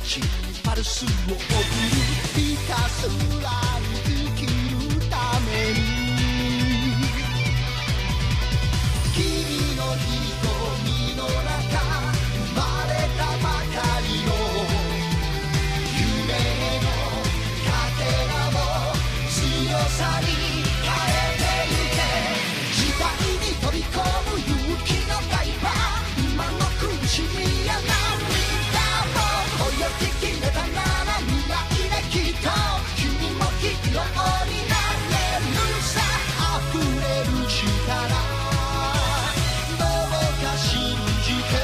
ちパルスを送るひたすらに生きるために君の瞳の中生まれたばかりの夢のかけらも強さに変えてゆけ時代に飛び込む勇気のダイバー今の苦しみや涙も声を聞きめたなら未来できっと君もヒーローになれるさ溢れる力どうか信じて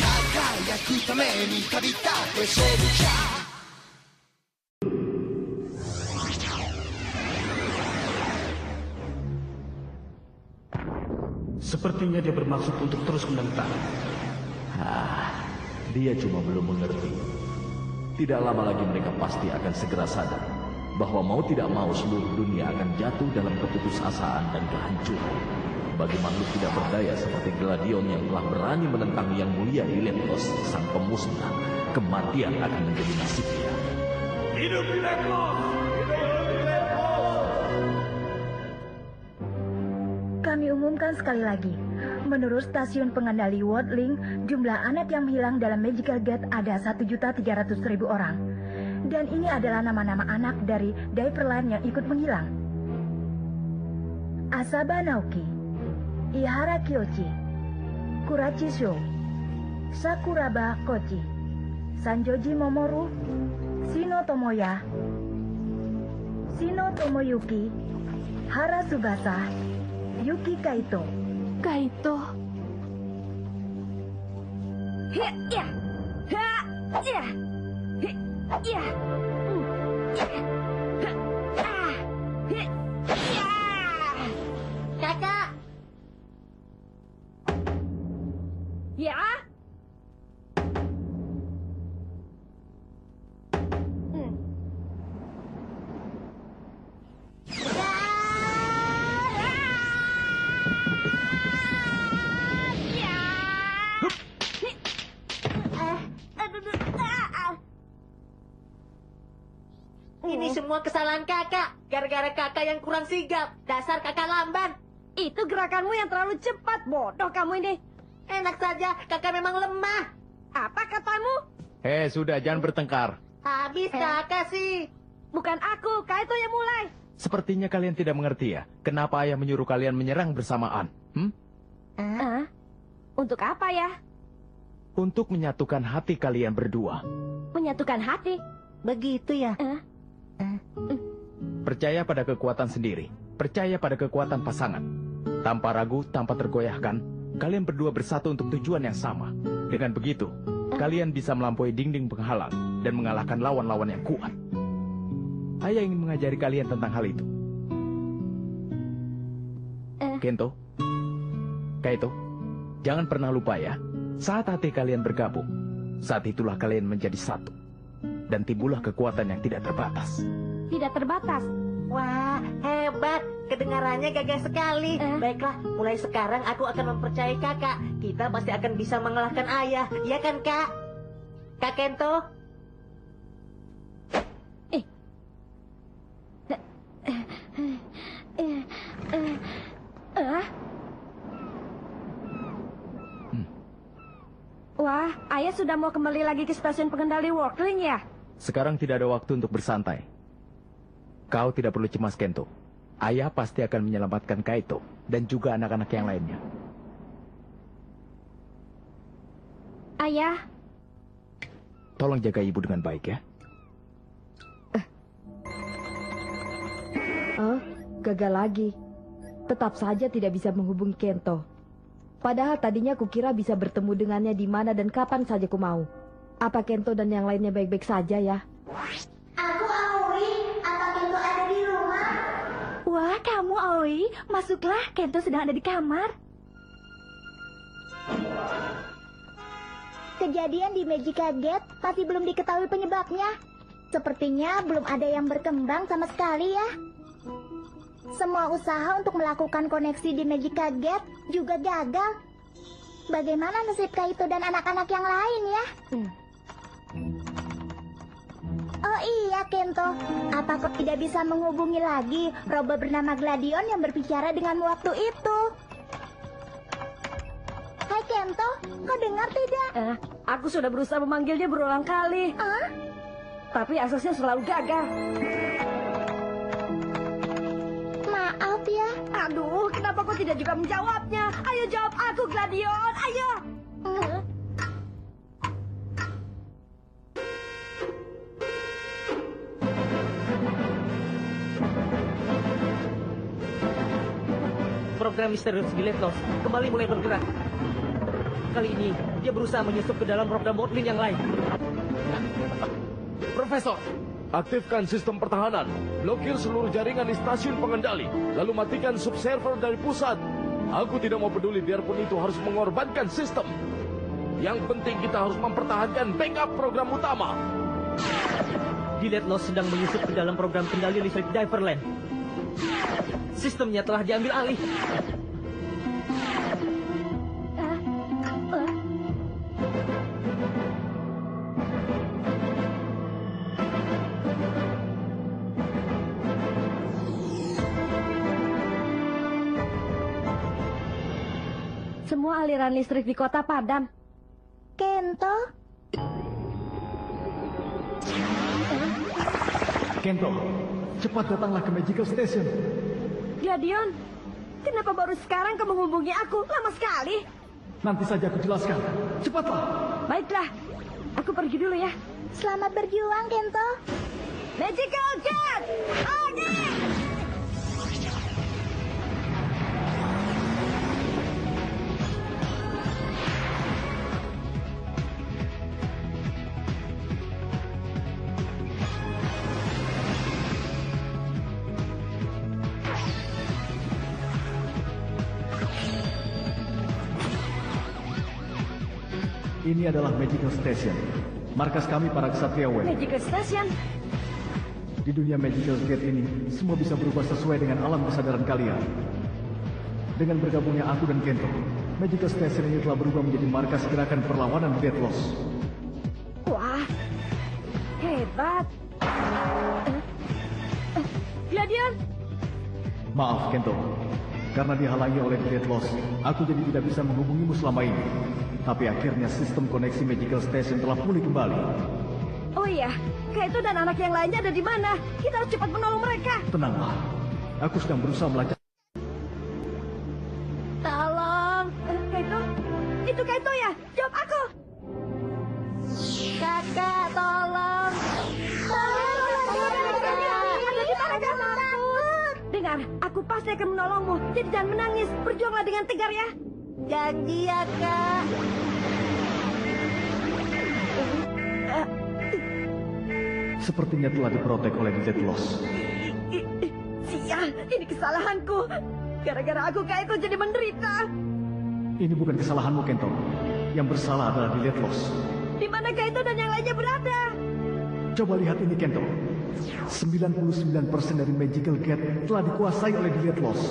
輝くために旅立てソルジャーSepertinya dia bermaksud untuk terus menentang. Dia cuma belum mengerti. Tidak lama lagi mereka pasti akan segera sadar bahwa mau tidak mau seluruh dunia akan jatuh dalam keputusasaan dan kehancuran. Bagi makhluk tidak berdaya seperti Gladion yang telah berani menentang yang mulia Dileptos, sang pemusnah, kematian akan menjadi nasibnya. Hidup Dileptos! Kami umumkan sekali lagi, menurut stasiun pengendali Worldlink, jumlah anak yang hilang dalam Magical Gate ada 1.300.000 orang. Dan ini adalah nama-nama anak dari Diverland yang ikut menghilang. Asaba Naoki, Ihara Kyochi, Kurachi Sho, Sakuraba Kochi, Sanjoji Momoru, Shino Tomoya, Shino Tomoyuki, Hara Tsubasa, Yuki Kaito. Kaito. Kakak. Ya? Ini semua kesalahan kakak. Gara-gara kakak yang kurang sigap. Dasar kakak lamban. Itu gerakanmu yang terlalu cepat, bodoh kamu ini. Enak saja, kakak memang lemah. Apa katamu? Sudah, jangan bertengkar. Habis kakak sih. Bukan aku, Kaito yang mulai. Sepertinya kalian tidak mengerti ya, kenapa ayah menyuruh kalian menyerang bersamaan? Untuk apa ya? Untuk menyatukan hati kalian berdua. Menyatukan hati? Begitu ya? Percaya pada kekuatan sendiri. Percaya pada kekuatan pasangan. Tanpa ragu, tanpa tergoyahkan, kalian berdua bersatu untuk tujuan yang sama. Dengan begitu, kalian bisa melampaui dinding penghalang dan mengalahkan lawan-lawan yang kuat. Ayah ingin mengajari kalian tentang hal itu. Kento, Kaito, jangan pernah lupa ya, saat hati kalian bergabung, saat itulah kalian menjadi satu. Dan timbullah kekuatan yang tidak terbatas. Tidak terbatas? Wah, hebat. Kedengarannya gagah sekali. Baiklah, mulai sekarang aku akan mempercayai kakak. Kita pasti akan bisa mengalahkan ayah. Iya kan, Kak? Kak Kento? Wah, ayah sudah mau kembali lagi ke stasiun pengendali Worldlink ya? Sekarang tidak ada waktu untuk bersantai. Kau tidak perlu cemas, Kento. Ayah pasti akan menyelamatkan Kaito dan juga anak-anak yang lainnya. Ayah. Tolong jaga ibu dengan baik ya. Gagal lagi. Tetap saja tidak bisa menghubungi Kento. Padahal tadinya kukira bisa bertemu dengannya di mana dan kapan saja ku mau. Apa Kento dan yang lainnya baik-baik saja ya? Aku Aoi. Apa Kento ada di rumah? Wah, kamu Aoi. Masuklah, Kento sedang ada di kamar. Kejadian di Magical Gate masih belum diketahui penyebabnya. Sepertinya belum ada yang berkembang sama sekali ya. Semua usaha untuk melakukan koneksi di Magical Gate juga gagal. Bagaimana nasib Kaito dan anak-anak yang lain ya? Ya, Kento, apa kau tidak bisa menghubungi lagi robot bernama Gladion yang berbicara denganmu waktu itu? Hai Kento, kau dengar tidak? Aku sudah berusaha memanggilnya berulang kali. Tapi aksesnya selalu gagal. Maaf ya. Aduh, kenapa kau tidak juga menjawabnya? Ayo jawab aku, Gladion, ayo. Program misterius Giletnos kembali mulai bergerak. Kali ini dia berusaha menyusup ke dalam program Wordling yang lain. Profesor, aktifkan sistem pertahanan. Blokir seluruh jaringan di stasiun pengendali. Lalu matikan subserver dari pusat. Aku tidak mau peduli biarpun itu harus mengorbankan sistem. Yang penting kita harus mempertahankan backup program utama. Giletnos sedang menyusup ke dalam program kendali listrik Diverland. Sistemnya telah diambil alih. Semua aliran listrik di kota padam. Kento? Kento, cepat datanglah ke Magical Station. Gladion, kenapa baru sekarang kau menghubungi aku? Lama sekali. Nanti saja aku jelaskan. Cepatlah. Baiklah, aku pergi dulu ya. Selamat berjuang, Kento. Magical Cat! Agi! Ini adalah Magical Station. Markas kami para Ksatria Web. Magical Station? Di dunia Magical Gate ini, semua bisa berubah sesuai dengan alam kesadaran kalian. Dengan bergabungnya aku dan Kento, Magical Station ini telah berubah menjadi markas gerakan perlawanan Deathloss. Wah, hebat. Gladion? Maaf, Kento. Karena dihalangi oleh Deathloss, aku jadi tidak bisa menghubungimu selama ini. Tapi akhirnya sistem koneksi Magical Station telah pulih kembali. Oh iya, Kaito dan anak yang lainnya ada di mana? Kita harus cepat menolong mereka. Tenanglah, aku sedang berusaha melacak. Tolong, Kaito, itu Kaito ya? Jawab aku. Kakak, tolong. Ada di mana kamu? Dengar, aku pasti akan menolongmu. Jadi jangan menangis. Berjuanglah dengan tegar ya. Janji ya, Kak. Sepertinya telah diprotek oleh Deathloss. Sial, ini kesalahanku. Gara-gara aku Kaito jadi menderita. Ini bukan kesalahanmu, Kento. Yang bersalah adalah Deathloss. Di mana Kaito dan yang lainnya berada? Coba lihat ini, Kento. 99% dari Magical Gate telah dikuasai oleh Deathloss.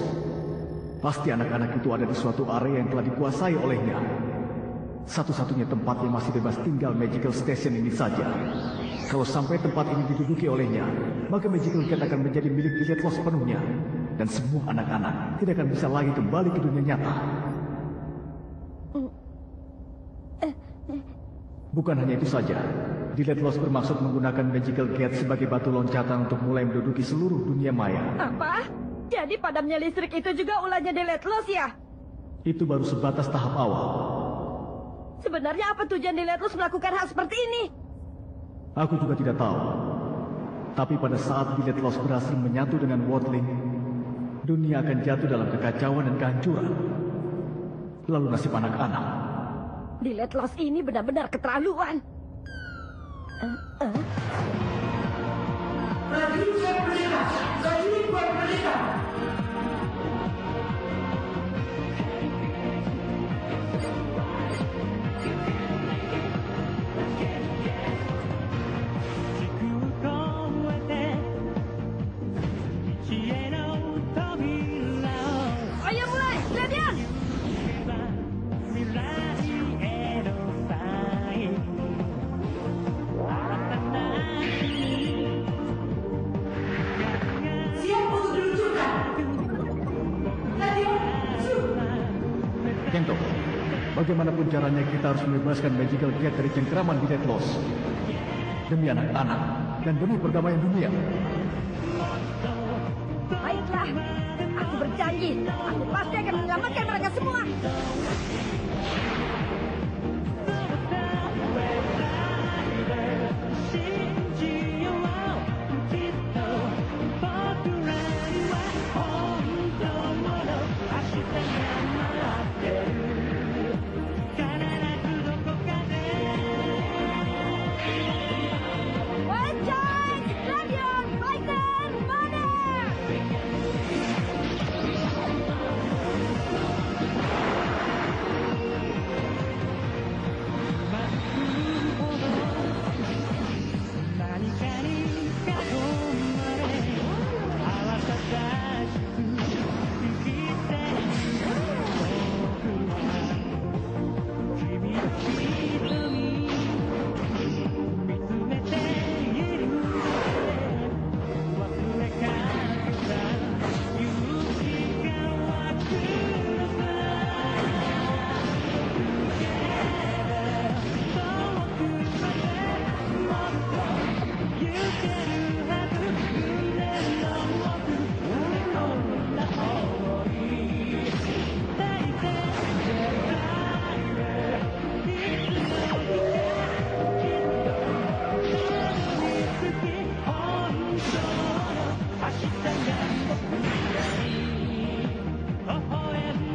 Pasti anak-anak itu ada di suatu area yang telah dikuasai olehnya. Satu-satunya tempat yang masih bebas tinggal Magical Station ini saja. Kalau sampai tempat ini diduduki olehnya, maka Magical Gate akan menjadi milik Deathloss sepenuhnya. Dan semua anak-anak tidak akan bisa lagi kembali ke dunia nyata. Bukan hanya itu saja, Deathloss bermaksud menggunakan Magical Gate sebagai batu loncatan untuk mulai menduduki seluruh dunia maya. Apa? Jadi padamnya listrik itu juga ulahnya Deathloss ya? Itu baru sebatas tahap awal. Sebenarnya apa tujuan Deathloss melakukan hal seperti ini? Aku juga tidak tahu. Tapi pada saat Deathloss berhasil menyatu dengan Wordling, dunia akan jatuh dalam kekacauan dan kehancuran. Lalu nasib anak-anak. Deathloss ini benar-benar keterlaluan. Ayo mulai, Gladion! Bagaimanapun caranya kita harus membebaskan Magical Gate dari cengkraman Death Loss. Demi anak-anak dan demi perdamaian dunia. Baiklah, aku berjanji, aku pasti akan menyelamatkan mereka semua.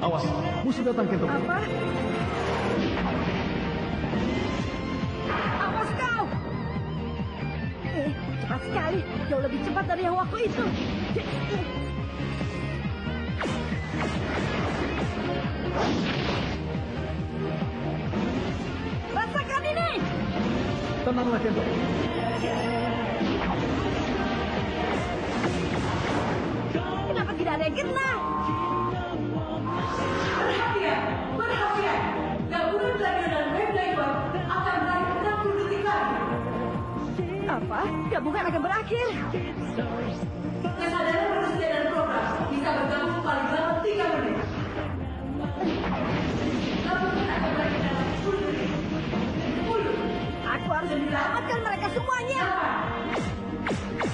Awas, musuh datang, Kento. Apa? Awas kau! Cepat sekali, jauh lebih cepat dari yang waktu itu. Rasakan ini! Tenanglah, Kento. Kenapa tidak ada yang kena? Perhatian! Gabungan Gladion dan Wave akan berakhir 60 detik lagi. Apa? Gabungan akan berakhir? Kesadaran manusia dan program bisa bergabung paling lambat 3 menit. Gabungan akan berakhir dalam 10 detik. 10. Aku harus menyelamatkan mereka semuanya.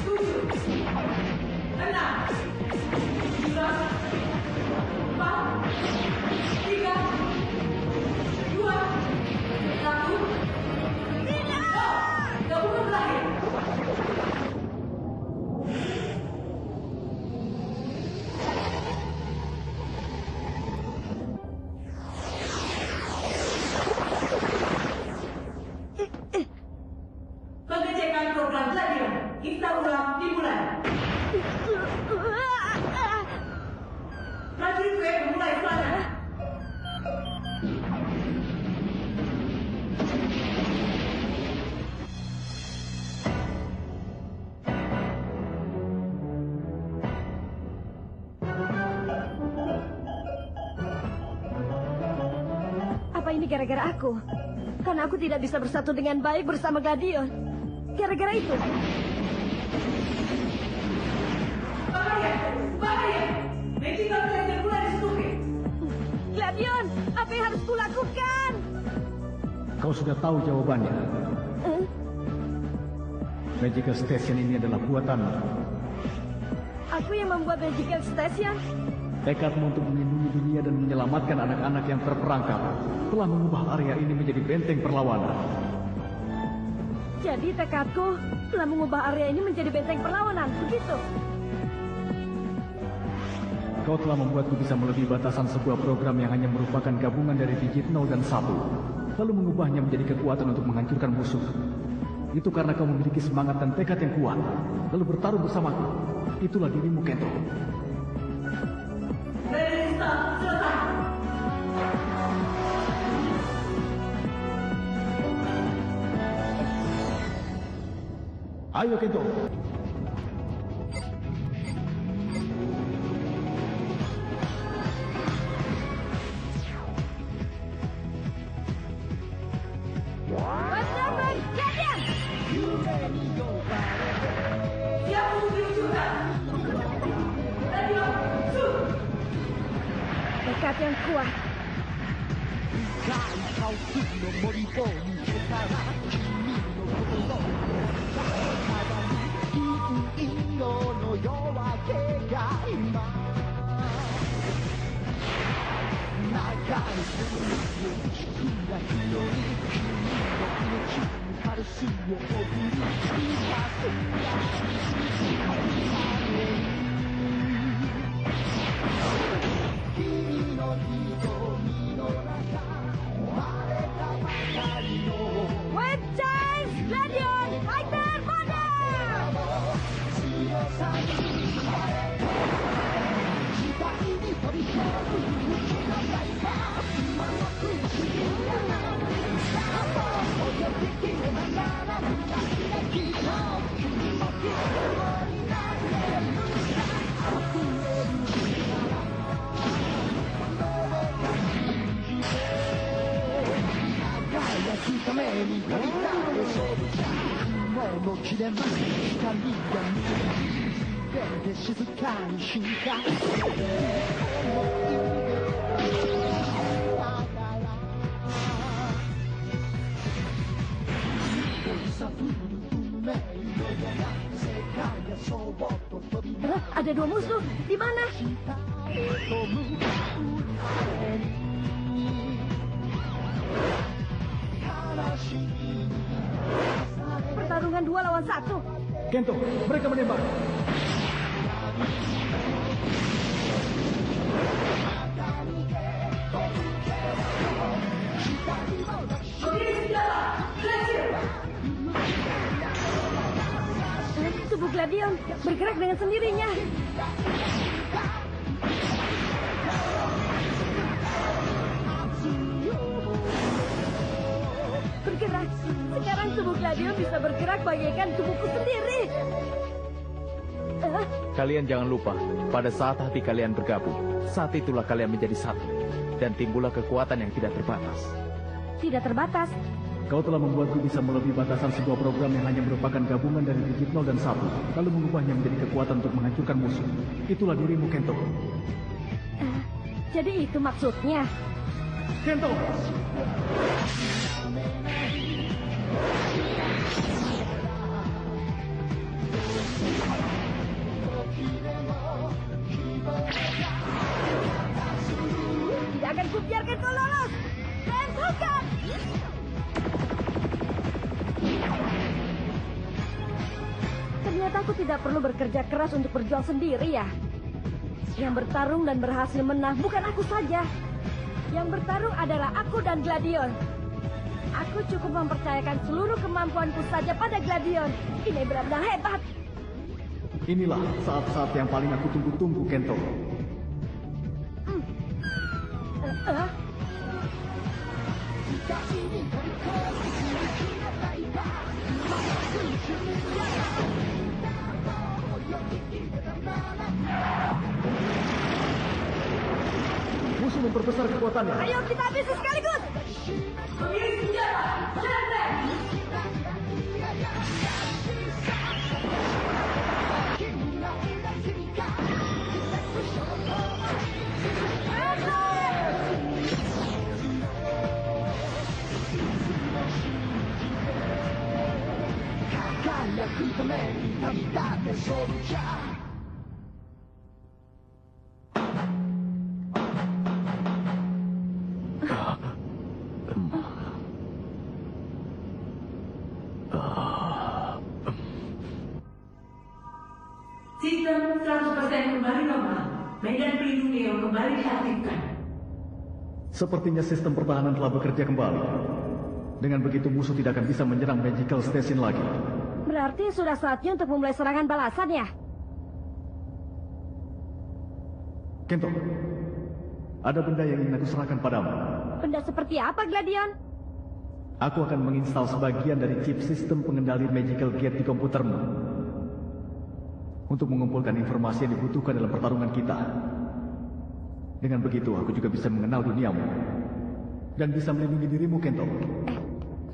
7. 6. 5. 4. 3. 2. 1. Tidak! Gabungan berakhir. Pengecekan program Gladion. Kita ulang dimulai. Prajurit Wave memulai serangan. Apa ini gara-gara aku? Karena aku tidak bisa bersatu dengan baik bersama Gladion. Gara-gara itu. Bahaya! Bahaya! Magical Gladion mulai disetujui. Gladion, apa yang harus kulakukan? Kau sudah tahu jawabannya. Magical Station ini adalah buatanmu. Aku yang membuat Magical Station? Tekadmu untuk melindungi dunia dan menyelamatkan anak-anak yang terperangkap telah mengubah area ini menjadi benteng perlawanan. Jadi tekadku telah mengubah area ini menjadi benteng perlawanan, begitu? Kau telah membuatku bisa melebihi batasan sebuah program yang hanya merupakan gabungan dari digit 0 dan 1, lalu mengubahnya menjadi kekuatan untuk menghancurkan musuh. Itu karena kau memiliki semangat dan tekad yang kuat, lalu bertarung bersamaku. Itulah dirimu, Kento. Resistance selesai. Ayo, Kento. Siap untuk diluncurkan. Gladion, shoot! Tekad yang kuat. カオスの森を抜けたら君の心ただ銀色の夜明けが今流れてくる暗い夜に君の命パルスを送りひたすら君の瞳の中生まれたばかりのウェッチャイスラディオンハイパーバダー強さに時代に飛び込む君のライバー今の苦しみがさあ泳ぎきればならぬ開きの君も希望になれる溢れる輝くために飛び立てそうじゃ雲の切れ間光が見えて静かに進化Ada dua musuh. Di mana? Pertarungan 2 lawan 1. Kento, mereka menembak. Tubuh Gladion bergerak dengan sendirinya. Bergerak. Sekarang tubuh Gladion bisa bergerak bagaikan tubuhku sendiri. Kalian jangan lupa, pada saat hati kalian bergabung, saat itulah kalian menjadi satu. Dan timbullah kekuatan yang tidak terbatas. Tidak terbatas. Kau telah membuatku bisa melebihi batasan sebuah program yang hanya merupakan gabungan dari digit 0 dan 1, lalu mengubahnya menjadi kekuatan untuk menghancurkan musuh. Itulah dirimu, Kento. Jadi itu maksudnya. Kento! Tidak akan kubiarkan kau lolos. Tentukan! Ternyata aku tidak perlu bekerja keras untuk berjuang sendiri ya. Yang bertarung dan berhasil menang bukan aku saja. Yang bertarung adalah aku dan Gladion. Aku cukup mempercayakan seluruh kemampuanku saja pada Gladion. Ini benar-benar hebat. Inilah saat-saat yang paling aku tunggu-tunggu, Kento. Musuh memperbesar kekuatannya. Ayo kita habisi sekaligus. Memilih senjata, serang! Sistem 100% kembali normal. Medan pelindung Neo kembali diaktifkan. Sepertinya sistem pertahanan telah bekerja kembali. Dengan begitu musuh tidak akan bisa menyerang Magical Station lagi. Berarti sudah saatnya untuk memulai serangan balasan ya? Kento, ada benda yang ingin aku serahkan padamu. Benda seperti apa, Gladion? Aku akan menginstal sebagian dari chip sistem pengendali Magical Gate di komputermu. Untuk mengumpulkan informasi yang dibutuhkan dalam pertarungan kita. Dengan begitu, aku juga bisa mengenal duniamu. Dan bisa melindungi dirimu, Kento.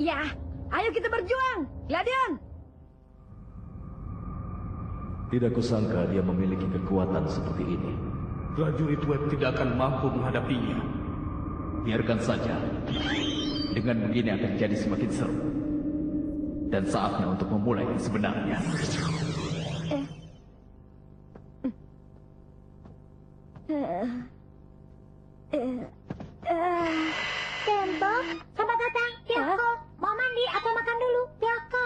Ya, ayo kita berjuang, Gladion! Tidak kusangka dia memiliki kekuatan seperti ini. Prajurit Web tidak akan mampu menghadapinya. Biarkan saja. Dengan begini akan jadi semakin seru. Dan saatnya untuk memulai yang sebenarnya. Kento, selamat datang, Pyoko. Mau mandi atau makan dulu, Pyoko?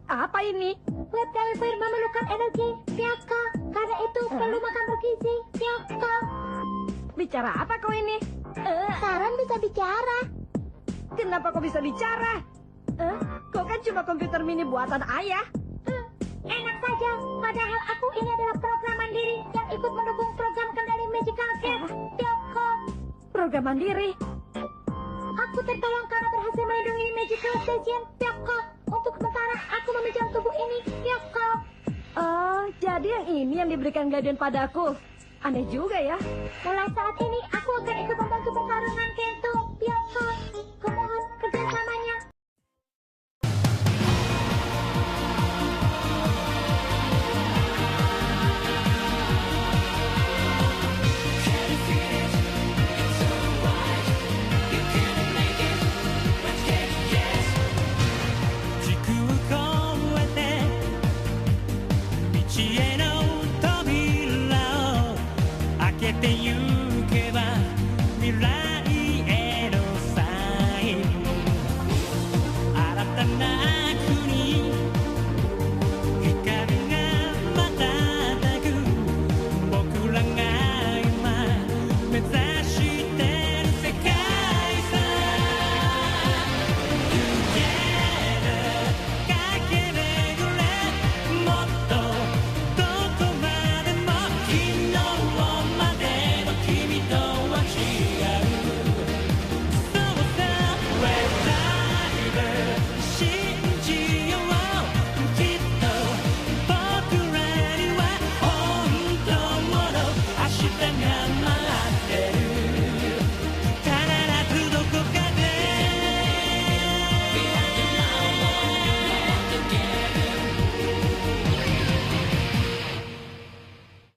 Apa ini? Web diver memerlukan energi, Pyoko. Karena itu perlu makan bergizi, Pyoko. Bicara apa kau ini? Saran bisa bicara. Kenapa kau bisa bicara? Kau kan cuma komputer mini buatan ayah. Enak saja, padahal aku ini adalah program mandiri yang ikut mendukung program kendali Magical Gate, Pyoko. Program mandiri? Aku tertolong karena berhasil melindungi Magical Station, Pyoko. Untuk sementara, aku meminjam tubuh ini, Pyoko. Oh, jadi yang ini yang diberikan Gladion padaku. Aneh juga ya. Mulai saat ini, aku akan ikut membantu pertarungan Kento, Pyoko. Kumohon kerjasamanya. Te